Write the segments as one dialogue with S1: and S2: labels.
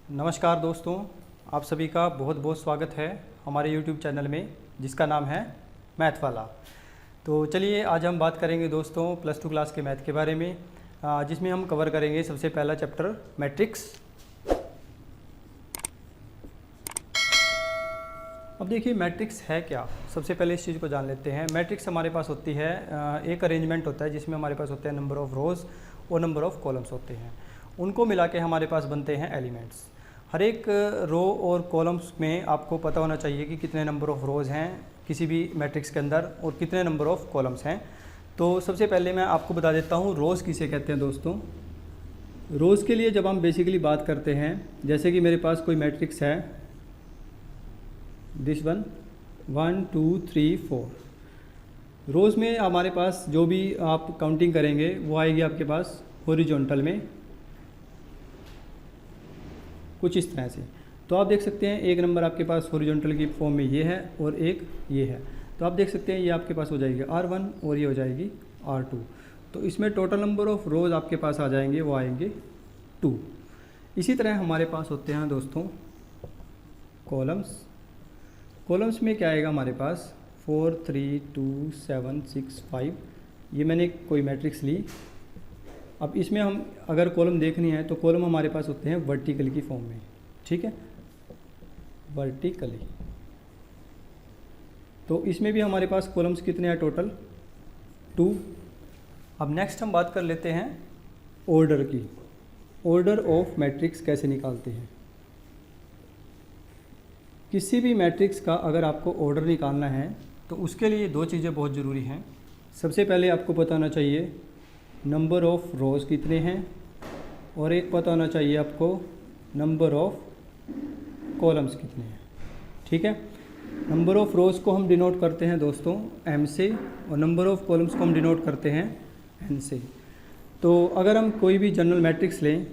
S1: नमस्कार दोस्तों, आप सभी का बहुत बहुत स्वागत है हमारे YouTube चैनल में जिसका नाम है मैथ वाला। तो चलिए आज हम बात करेंगे दोस्तों +2 क्लास के मैथ के बारे में, जिसमें हम कवर करेंगे सबसे पहला चैप्टर मैट्रिक्स। अब देखिए मैट्रिक्स है क्या, सबसे पहले इस चीज़ को जान लेते हैं। मैट्रिक्स हमारे पास होती है, एक अरेंजमेंट होता है जिसमें हमारे पास होते हैं नंबर ऑफ़ रोज़ और नंबर ऑफ़ कॉलम्स होते हैं, उनको मिला के हमारे पास बनते हैं एलिमेंट्स। हर एक रो और कॉलम्स में आपको पता होना चाहिए कि कितने नंबर ऑफ़ रोज़ हैं किसी भी मैट्रिक्स के अंदर और कितने नंबर ऑफ़ कॉलम्स हैं। तो सबसे पहले मैं आपको बता देता हूँ रोज़ किसे कहते हैं दोस्तों। रोज़ के लिए जब हम बेसिकली बात करते हैं, जैसे कि मेरे पास कोई मैट्रिक्स है, दिस वन 1 2 3 4। रोज़ में हमारे पास जो भी आप काउंटिंग करेंगे वो आएगी आपके पास हॉरिजॉन्टल में कुछ इस तरह से। तो आप देख सकते हैं एक नंबर आपके पास हॉरिजॉन्टल की फॉर्म में ये है और एक ये है। तो आप देख सकते हैं ये आपके पास हो जाएगी R1 और ये हो जाएगी R2। तो इसमें टोटल नंबर ऑफ़ रोज़ आपके पास आ जाएंगे, वो आएंगे 2। इसी तरह हमारे पास होते हैं दोस्तों कॉलम्स। कॉलम्स में क्या आएगा हमारे पास 4 3 2 7 6 5। ये मैंने कोई मैट्रिक्स ली। अब इसमें हम अगर कॉलम देखनी है तो कॉलम हमारे पास होते हैं वर्टिकल की फॉर्म में, ठीक है, वर्टिकली। तो इसमें भी हमारे पास कॉलम्स कितने हैं टोटल 2। अब नेक्स्ट हम बात कर लेते हैं ऑर्डर की। ऑर्डर ऑफ मैट्रिक्स कैसे निकालते हैं। किसी भी मैट्रिक्स का अगर आपको ऑर्डर निकालना है तो उसके लिए दो चीज़ें बहुत ज़रूरी हैं। सबसे पहले आपको पता होना चाहिए नंबर ऑफ़ रोज़ कितने हैं और एक पता होना चाहिए आपको नंबर ऑफ़ कॉलम्स कितने हैं, ठीक है। नंबर ऑफ़ रोज़ को हम डिनोट करते हैं दोस्तों M से और नंबर ऑफ़ कॉलम्स को हम डिनोट करते हैं N से। तो अगर हम कोई भी जनरल मैट्रिक्स लें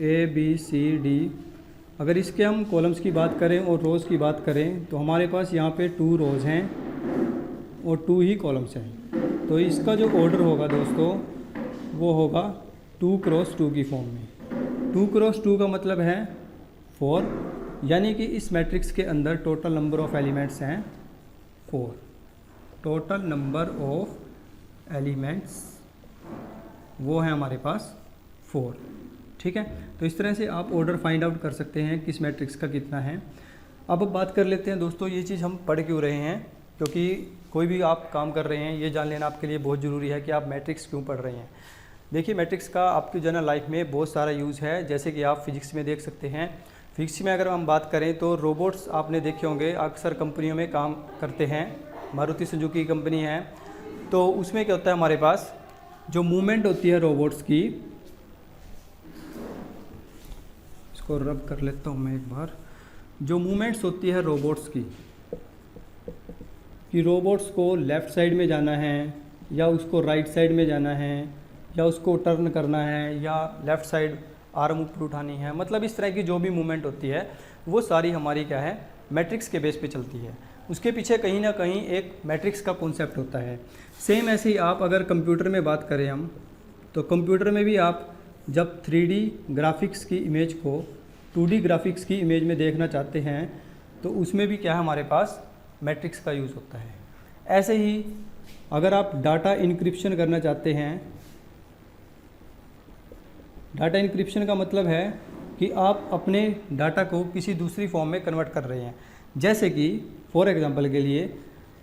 S1: A B C D, अगर इसके हम कॉलम्स की बात करें और रोज़ की बात करें तो हमारे पास यहाँ पे 2 रोज़ हैं और 2 ही कॉलम्स हैं। तो इसका जो ऑर्डर होगा दोस्तों वो होगा 2 क्रॉस 2 की फॉर्म में। 2 क्रॉस 2 का मतलब है 4, यानी कि इस मैट्रिक्स के अंदर टोटल नंबर ऑफ़ एलिमेंट्स हैं 4। टोटल नंबर ऑफ़ एलिमेंट्स वो है हमारे पास 4, ठीक है। तो इस तरह से आप ऑर्डर फाइंड आउट कर सकते हैं किस मैट्रिक्स का कितना है। अब बात कर लेते हैं दोस्तों, ये चीज़ हम पढ़ क्यों रहे हैं, क्योंकि कोई भी आप काम कर रहे हैं ये जान लेना आपके लिए बहुत ज़रूरी है कि आप मैट्रिक्स क्यों पढ़ रहे हैं। देखिए मैट्रिक्स का आपकी जनरल लाइफ में बहुत सारा यूज़ है, जैसे कि आप फिजिक्स में देख सकते हैं। फिजिक्स में अगर हम बात करें तो रोबोट्स आपने देखे होंगे, अक्सर कंपनियों में काम करते हैं। मारुति सुजुकी कंपनी है, तो उसमें क्या होता है हमारे पास जो मूवमेंट होती है रोबोट्स की, इसको रब कर लेता हूँ मैं एक बार। जो मूवमेंट्स होती है रोबोट्स की, कि रोबोट्स को लेफ़्ट साइड में जाना है या उसको राइट साइड में जाना है या उसको टर्न करना है या लेफ़्ट साइड आर्म ऊपर उठानी है, मतलब इस तरह की जो भी मूवमेंट होती है वो सारी हमारी क्या है मैट्रिक्स के बेस पे चलती है। उसके पीछे कहीं ना कहीं एक मैट्रिक्स का कॉन्सेप्ट होता है। सेम ऐसे ही आप अगर कंप्यूटर में बात करें हम, तो कंप्यूटर में भी आप जब 3D ग्राफिक्स की इमेज को 2D ग्राफिक्स की इमेज में देखना चाहते हैं तो उसमें भी क्या है हमारे पास मैट्रिक्स का यूज़ होता है। ऐसे ही अगर आप डाटा इनक्रिप्शन करना चाहते हैं, डाटा इनक्रिप्शन का मतलब है कि आप अपने डाटा को किसी दूसरी फॉर्म में कन्वर्ट कर रहे हैं। जैसे कि फॉर एग्जांपल के लिए,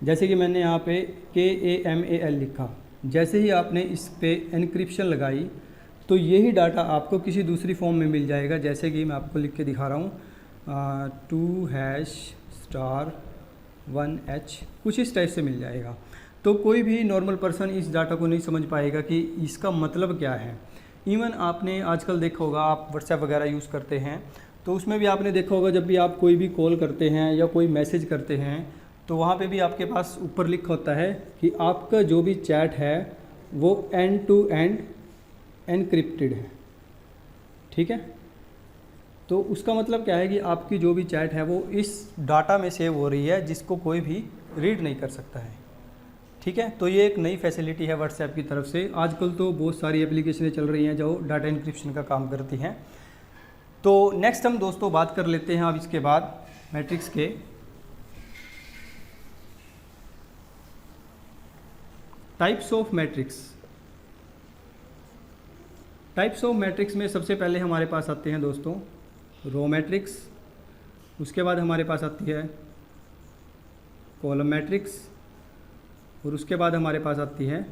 S1: जैसे कि मैंने यहाँ पे KAMAL लिखा, जैसे ही आपने इस पे इनक्रिप्शन लगाई तो यही डाटा आपको किसी दूसरी फॉर्म में मिल जाएगा। जैसे कि मैं आपको लिख के दिखा रहा हूँ 2#*1H, कुछ इस टाइप से मिल जाएगा। तो कोई भी नॉर्मल पर्सन इस डाटा को नहीं समझ पाएगा कि इसका मतलब क्या है। इवन आपने आजकल देखा होगा, आप व्हाट्सएप वगैरह यूज़ करते हैं, तो उसमें भी आपने देखा होगा जब भी आप कोई भी कॉल करते हैं या कोई मैसेज करते हैं तो वहाँ पे भी आपके पास ऊपर लिखा होता है कि आपका जो भी चैट है वो एंड टू एंड एनक्रिप्टेड है, ठीक है। तो उसका मतलब क्या है कि आपकी जो भी चैट है वो इस डाटा में सेव हो रही है जिसको कोई भी रीड नहीं कर सकता है, ठीक है। तो ये एक नई फैसिलिटी है व्हाट्सएप की तरफ से। आजकल तो बहुत सारी एप्लीकेशनें चल रही हैं जो डाटा इंक्रिप्शन का काम करती हैं। तो नेक्स्ट हम दोस्तों बात कर लेते हैं अब इसके बाद मैट्रिक्स के types of matrix. Types of matrix में सबसे पहले हमारे पास आते हैं दोस्तों रो मैट्रिक्स, उसके बाद हमारे पास आती है कॉलम मैट्रिक्स और उसके बाद हमारे पास आती है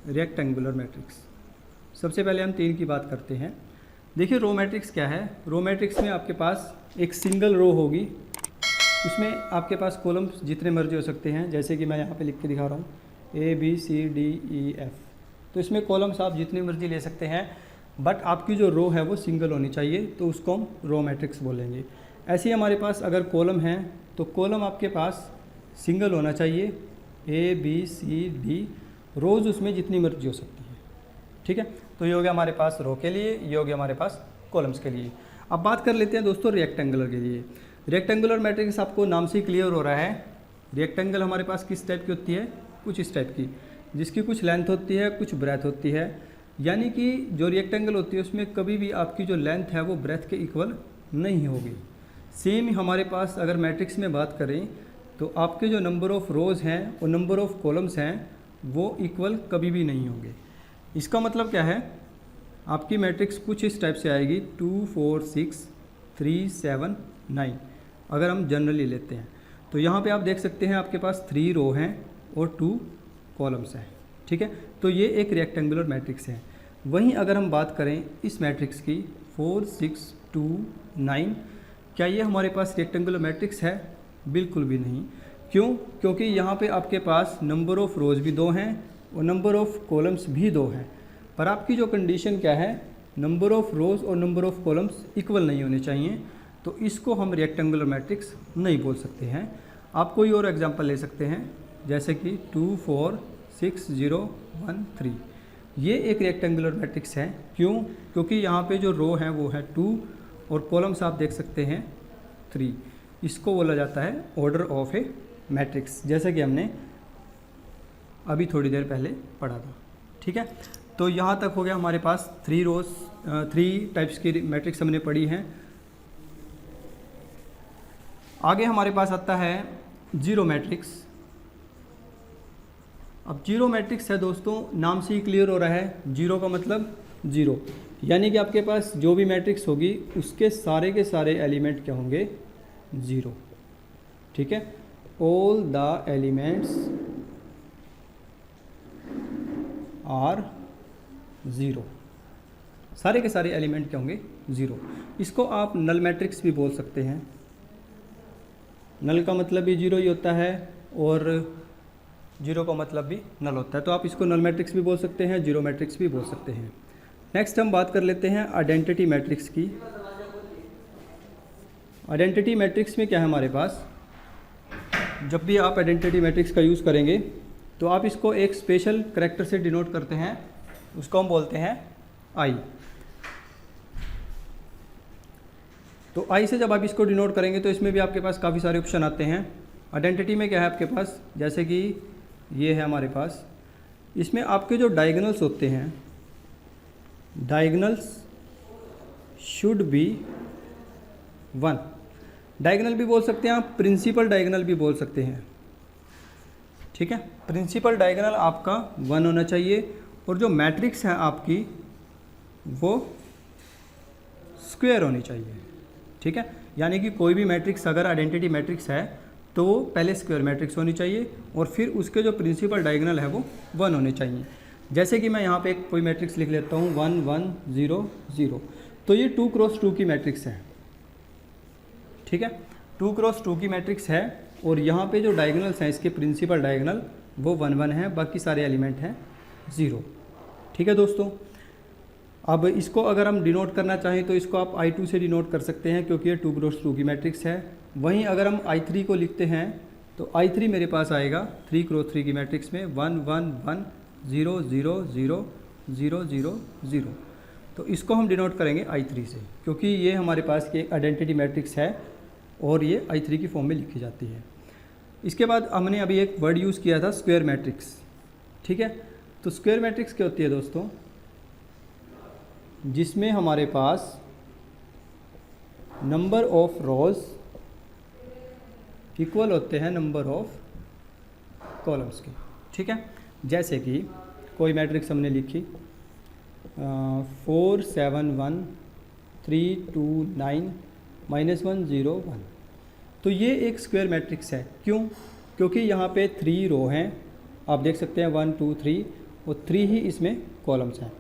S1: रेक्टेंगुलर मैट्रिक्स। सबसे पहले हम तीन की बात करते हैं। देखिए रो मैट्रिक्स क्या है। रो मैट्रिक्स में आपके पास एक सिंगल रो होगी, उसमें आपके पास कॉलम्स जितने मर्जी हो सकते हैं, जैसे कि मैं यहाँ पे लिख के दिखा रहा हूँ ABCDEF। तो इसमें कॉलम्स आप जितने मर्जी ले सकते हैं, बट आपकी जो रो है वो सिंगल होनी चाहिए, तो उसको हम रो मैट्रिक्स बोलेंगे। ऐसे ही हमारे पास अगर कॉलम है तो कॉलम आपके पास सिंगल होना चाहिए, ABCD, रोज़ उसमें जितनी मर्जी हो सकती है। ठीक है, तो ये हो गया हमारे पास रो के लिए, ये हो गया हमारे पास कॉलम्स के लिए। अब बात कर लेते हैं दोस्तों रेक्टेंगुलर के लिए। रेक्टेंगुलर मैट्रिक्स आपको नाम से ही क्लियर हो रहा है। रेक्टेंगल हमारे पास किस टाइप की होती है, कुछ इस टाइप की, जिसकी कुछ लेंथ होती है कुछ ब्रेथ होती है। यानी कि जो रेक्टेंगल होती है उसमें कभी भी आपकी जो लेंथ है वो ब्रेथ के इक्वल नहीं होगी। सेम हमारे पास अगर मैट्रिक्स में बात करें तो आपके जो नंबर ऑफ़ रोज़ हैं और नंबर ऑफ़ कॉलम्स हैं वो इक्वल कभी भी नहीं होंगे। इसका मतलब क्या है, आपकी मैट्रिक्स कुछ इस टाइप से आएगी 2 4 6 3 7 9। अगर हम जनरली लेते हैं तो यहाँ पे आप देख सकते हैं आपके पास 3 रो हैं और 2 कॉलम्स हैं। ठीक है, तो ये एक रेक्टेंगुलर मैट्रिक्स है। वहीं अगर हम बात करें इस मैट्रिक्स की 4 6 2 9, क्या ये हमारे पास रेक्टेंगुलर मैट्रिक्स है? बिल्कुल भी नहीं। क्यों? क्योंकि यहाँ पे आपके पास नंबर ऑफ़ रोज़ भी 2 हैं और नंबर ऑफ़ कॉलम्स भी 2 हैं, पर आपकी जो कंडीशन क्या है, नंबर ऑफ़ रोज़ और नंबर ऑफ़ कॉलम्स इक्वल नहीं होने चाहिए, तो इसको हम रेक्टेंगुलर मैट्रिक्स नहीं बोल सकते हैं। आप कोई और एग्जांपल ले सकते हैं, जैसे कि 2 4 6 0 1 3। ये एक रेक्टेंगुलर मैट्रिक्स है। क्यों? क्योंकि यहाँ पे जो रो है वो है 2 और कॉलम्स आप देख सकते हैं 3। इसको बोला जाता है ऑर्डर ऑफ ए मैट्रिक्स, जैसे कि हमने अभी थोड़ी देर पहले पढ़ा था। ठीक है, तो यहाँ तक हो गया हमारे पास 3 टाइप्स की मैट्रिक्स हमने पढ़ी हैं। आगे हमारे पास आता है जीरो मैट्रिक्स। अब जीरो मैट्रिक्स है दोस्तों, नाम से ही क्लियर हो रहा है, जीरो का मतलब जीरो, यानी कि आपके पास जो भी मैट्रिक्स होगी उसके सारे के सारे एलिमेंट क्या होंगे, ज़ीरो। ठीक है, all the elements are zero, सारे के सारे एलिमेंट क्या होंगे, ज़ीरो। इसको आप नल मैट्रिक्स भी बोल सकते हैं। नल का मतलब भी जीरो ही होता है और जीरो का मतलब भी नल होता है, तो आप इसको नल मैट्रिक्स भी बोल सकते हैं, जीरो मैट्रिक्स भी बोल सकते हैं। नेक्स्ट हम बात कर लेते हैं आइडेंटिटी मैट्रिक्स की। आइडेंटिटी मैट्रिक्स में क्या है हमारे पास, जब भी आप आइडेंटिटी मैट्रिक्स का यूज़ करेंगे तो आप इसको एक स्पेशल करैक्टर से डिनोट करते हैं, उसको हम बोलते हैं आई। तो आई से जब आप इसको डिनोट करेंगे तो इसमें भी आपके पास काफ़ी सारे ऑप्शन आते हैं। आइडेंटिटी में क्या है आपके पास, जैसे कि ये है हमारे पास, इसमें आपके जो डायगोनल्स होते हैं, डायगोनल्स शुड बी 1। डायगोनल भी बोल सकते हैं आप, प्रिंसिपल डायगोनल भी बोल सकते हैं। ठीक है, प्रिंसिपल डायगोनल आपका 1 होना चाहिए और जो मैट्रिक्स है आपकी वो स्क्वायर होनी चाहिए। ठीक है, यानी कि कोई भी मैट्रिक्स अगर आइडेंटिटी मैट्रिक्स है तो वो पहले स्क्वायर मैट्रिक्स होनी चाहिए और फिर उसके जो प्रिंसिपल डायगोनल है वो 1 होने चाहिए। जैसे कि मैं यहाँ पे कोई मैट्रिक्स लिख लेता हूँ 1 1 0 0, तो ये 2 क्रॉस 2 की मैट्रिक्स है। ठीक है, 2 क्रॉस 2 की मैट्रिक्स है और यहाँ पे जो डायगोनल्स हैं इसके प्रिंसिपल डायगोनल वो 1 1 है, बाकी सारे एलिमेंट हैं 0। ठीक है दोस्तों, अब इसको अगर हम डिनोट करना चाहें तो इसको आप I2 से डिनोट कर सकते हैं क्योंकि ये 2 क्रॉस 2 की मैट्रिक्स है। वहीं अगर हम I3 को लिखते हैं तो I3 मेरे पास आएगा 3 क्रॉस 3 की मैट्रिक्स में 1 1 1 0 0 0 0 0 0। तो इसको हम डिनोट करेंगे I3 से क्योंकि ये हमारे पास की आइडेंटिटी मैट्रिक्स है और ये I3 की फॉर्म में लिखी जाती है। इसके बाद हमने अभी एक वर्ड यूज़ किया था स्क्वायर मैट्रिक्स। ठीक है, तो स्क्वायर मैट्रिक्स क्या होती है दोस्तों, जिसमें हमारे पास नंबर ऑफ रोज इक्वल होते हैं नंबर ऑफ कॉलम्स के। ठीक है, जैसे कि कोई मैट्रिक्स हमने लिखी 4 7 1 3 2 9 -1 0 1, तो ये एक स्क्वायर मैट्रिक्स है। क्यों? क्योंकि यहाँ पे 3 रो हैं, आप देख सकते हैं 1 2 3, और 3 ही इसमें कॉलम्स हैं,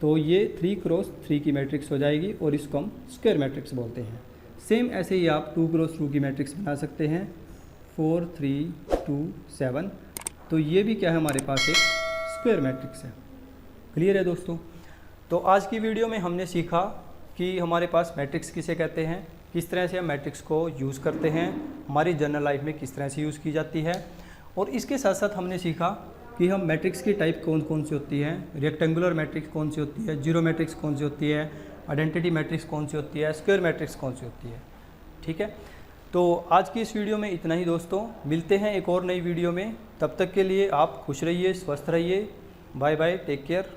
S1: तो ये 3 क्रॉस 3 की मैट्रिक्स हो जाएगी और इसको हम स्क्वायर मैट्रिक्स बोलते हैं। सेम ऐसे ही आप 2 क्रॉस 2 की मैट्रिक्स बना सकते हैं 4 3 2 7, तो ये भी क्या है, हमारे पास एक स्क्वायर मैट्रिक्स है। क्लियर है दोस्तों? तो आज की वीडियो में हमने सीखा कि हमारे पास मैट्रिक्स किसे कहते हैं, किस तरह से हम मैट्रिक्स को यूज़ करते हैं, हमारी जनरल लाइफ में किस तरह से यूज़ की जाती है, और इसके साथ साथ हमने सीखा कि हम मैट्रिक्स की टाइप कौन कौन सी होती है, रेक्टेंगुलर मैट्रिक्स कौन सी होती है, जीरो मैट्रिक्स कौन सी होती है, आइडेंटिटी मैट्रिक्स कौन सी होती है, स्क्वायर मैट्रिक्स कौन सी होती है। ठीक है, तो आज की इस वीडियो में इतना ही दोस्तों, मिलते हैं एक और नई वीडियो में। तब तक के लिए आप खुश रहिए, स्वस्थ रहिए, बाय बाय, टेक केयर।